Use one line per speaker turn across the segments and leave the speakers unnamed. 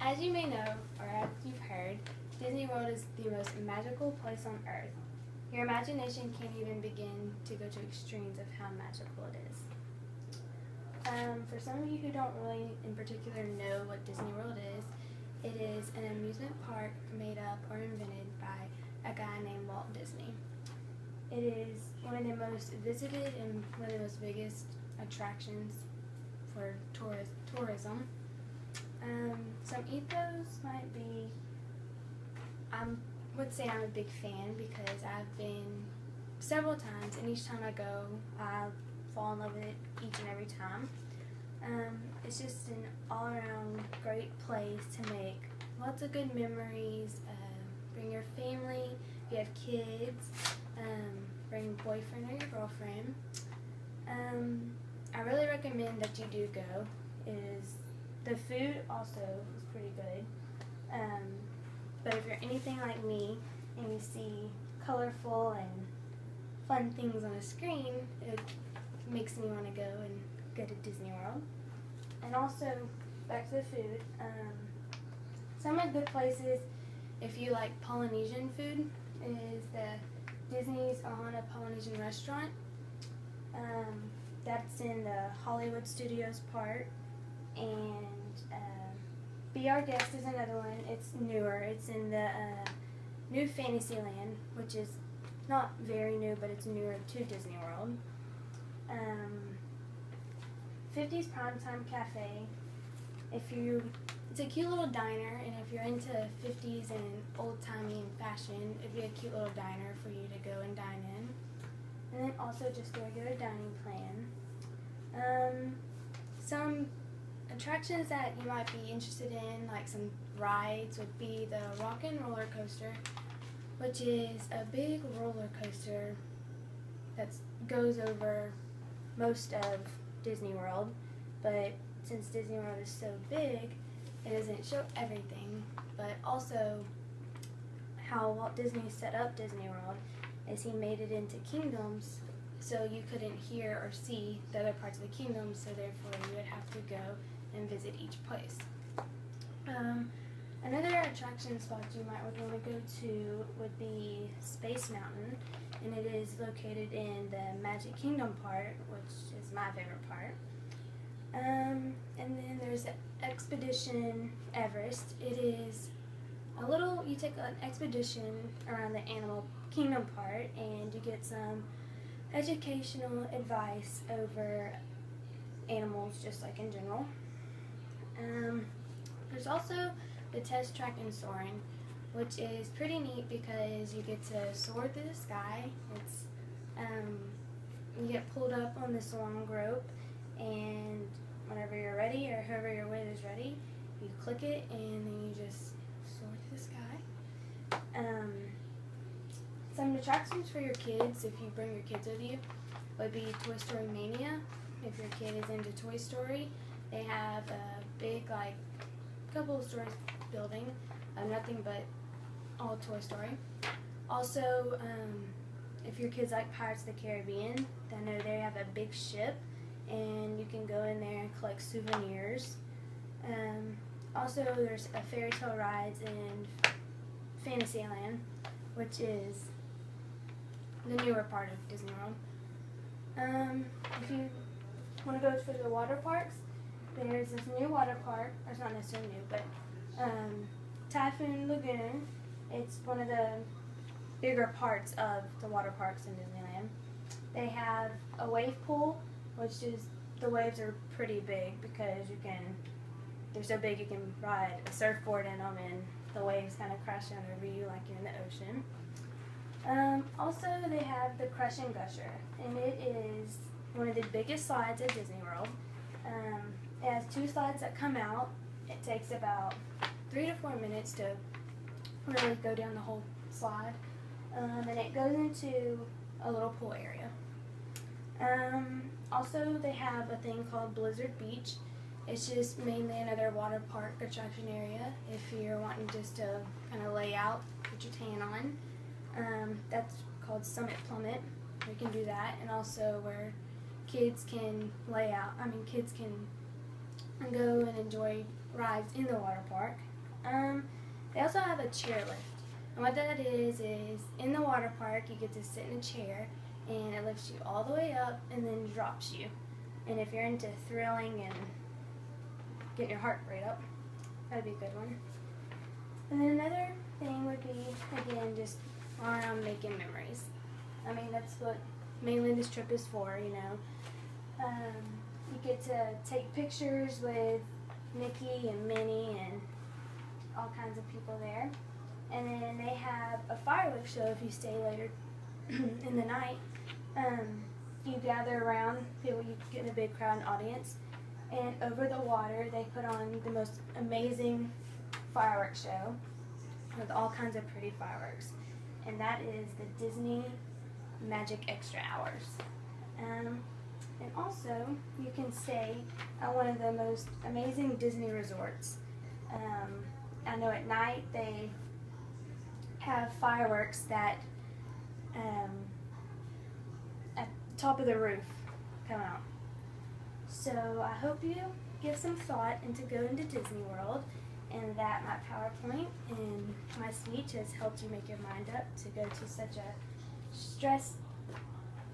As you may know, or as you've heard, Disney World is the most magical place on earth. Your imagination can't even begin to go to extremes of how magical it is. For some of you who don't really in particular know what Disney World is, it is an amusement park made up or invented by a guy named Walt Disney. It is one of the most visited and one of the most biggest attractions for tourism. Some ethos might be, I would say I'm a big fan because I've been several times, and each time I go, I fall in love with it each and every time. It's just an all-around great place to make lots of good memories. Bring your family, if you have kids, bring your boyfriend or your girlfriend. I really recommend that you do go. The food also is pretty good. But if you're anything like me and you see colorful and fun things on a screen, it makes me want to go and go to Disney World. And also, back to the food, some of the places, if you like Polynesian food, is the Disney's on a Polynesian restaurant. That's in the Hollywood Studios part. And Be Our Guest is another one. It's newer. It's in the New Fantasyland, which is not very new, but it's newer to Disney World. 50's Primetime Cafe. It's a cute little diner, and if you're into 50s and old-timey and fashion, it'd be a cute little diner for you to go and dine in. And then also just a regular dining plan. Some attractions that you might be interested in, like some rides, would be the Rockin' Roller Coaster, which is a big roller coaster that goes over most of Disney World, but since Disney World is so big, it doesn't show everything. But also, how Walt Disney set up Disney World is he made it into kingdoms, so you couldn't hear or see the other parts of the kingdom, so therefore you would have to go and visit each place. Another attraction spot you might want to go to would be Space Mountain, and it is located in the Magic Kingdom part, which is my favorite part. And then there's Expedition Everest. It is you take an expedition around the Animal Kingdom part, and you get some educational advice over animals, just like in general. There's also the Test Track and Soaring, which is pretty neat because you get to soar through the sky. It's you get pulled up on this long rope, and whenever you're ready, or whoever you're with is ready, you click it, and then you just soar through the sky. Some attractions for your kids, if you bring your kids with you, would be Toy Story Mania. If your kid is into Toy Story, they have a big, couple of stories building, nothing but all Toy Story. Also, if your kids like Pirates of the Caribbean, I know they have a big ship, and you can go in there and collect souvenirs. Also, there's a fairy tale rides in Fantasyland, which is the newer part of Disney World. If you want to go to the water parks, there's this new water park, or it's not necessarily new, but Typhoon Lagoon. It's one of the bigger parts of the water parks in Disneyland. They have a wave pool, which is, the waves are pretty big because they're so big you can ride a surfboard in them, and the waves kind of crash down over you like you're in the ocean. Also, they have the Crush and Gusher, and it is one of the biggest slides at Disney World. It has 2 slides that come out. It takes about 3 to 4 minutes to really go down the whole slide, and it goes into a little pool area. Also, they have a thing called Blizzard Beach. It's just mainly another water park attraction area if you're wanting just to kind of lay out, put your tan on. That's called Summit Plummet. You can do that, and also where kids can kids can go and enjoy rides in the water park. They also have a chairlift. And what that is in the water park you get to sit in a chair and it lifts you all the way up and then drops you. And if you're into thrilling and getting your heart rate up, that'd be a good one. And then another thing would be, again, just around making memories. I mean, that's what mainly this trip is for, you know. You get to take pictures with Mickey and Minnie and all kinds of people there. And then they have a fireworks show if you stay later in the night. You gather around, people, you get in a big crowd and audience, and over the water they put on the most amazing fireworks show with all kinds of pretty fireworks. And that is the Disney Magic Extra Hours. And also, you can stay at one of the most amazing Disney resorts. I know at night they have fireworks that at the top of the roof come out. So I hope you give some thought into going to Disney World, and that my PowerPoint and my speech has helped you make your mind up to go to such a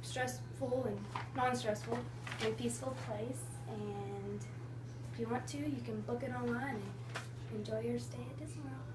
stressful and non-stressful and peaceful place. And if you want to, you can book it online and enjoy your stay at Disney World.